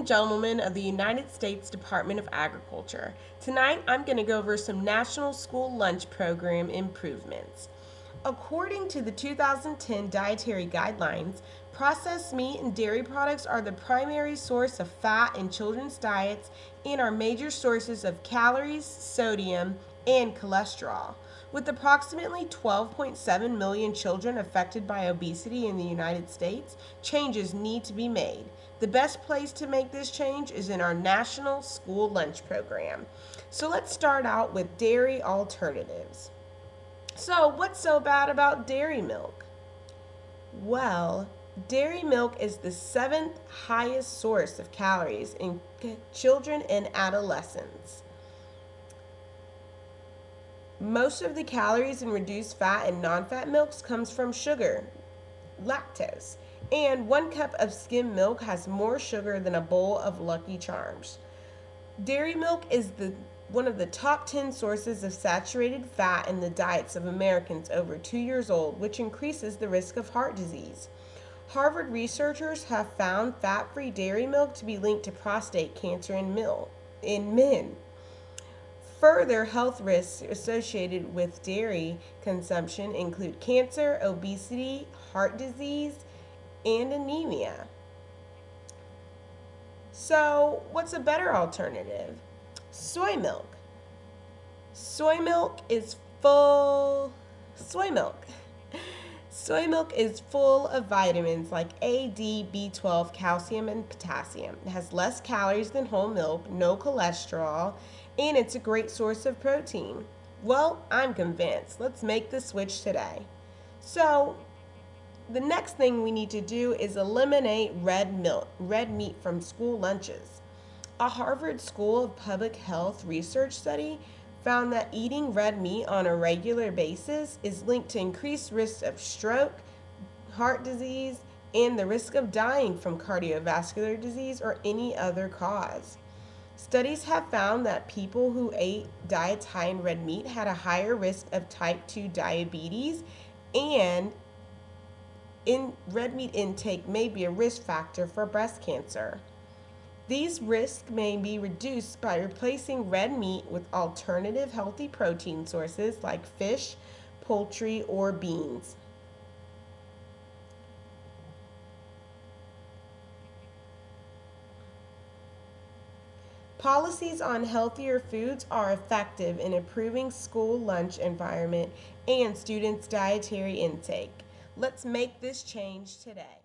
and gentlemen of the United States Department of Agriculture. Tonight I'm going to go over some National School Lunch Program improvements. According to the 2010 Dietary Guidelines, processed meat and dairy products are the primary source of fat in children's diets and are major sources of calories, sodium, and cholesterol. With approximately 12.7 million children affected by obesity in the United States, changes need to be made. The best place to make this change is in our National School Lunch Program. So let's start out with dairy alternatives. So, what's so bad about dairy milk? Well, dairy milk is the seventh highest source of calories in children and adolescents. Most of the calories in reduced fat and non-fat milks comes from sugar, lactose, and 1 cup of skim milk has more sugar than a bowl of Lucky Charms. Dairy milk is one of the top 10 sources of saturated fat in the diets of Americans over 2 years old, which increases the risk of heart disease. Harvard researchers have found fat-free dairy milk to be linked to prostate cancer in men. Further health risks associated with dairy consumption include cancer, obesity, heart disease, and anemia. So, what's a better alternative? Soy milk. Soy milk is full soy milk. Soy milk is full of vitamins like A, D, B12, calcium, and potassium. It has less calories than whole milk, no cholesterol, and it's a great source of protein. Well, I'm convinced. Let's make the switch today. So, the next thing we need to do is eliminate red meat from school lunches. A Harvard School of Public Health research study found that eating red meat on a regular basis is linked to increased risks of stroke, heart disease, and the risk of dying from cardiovascular disease or any other cause. Studies have found that people who ate diets high in red meat had a higher risk of type 2 diabetes, and red meat intake may be a risk factor for breast cancer. These risks may be reduced by replacing red meat with alternative healthy protein sources like fish, poultry, or beans. Policies on healthier foods are effective in improving school lunch environment and students' dietary intake. Let's make this change today.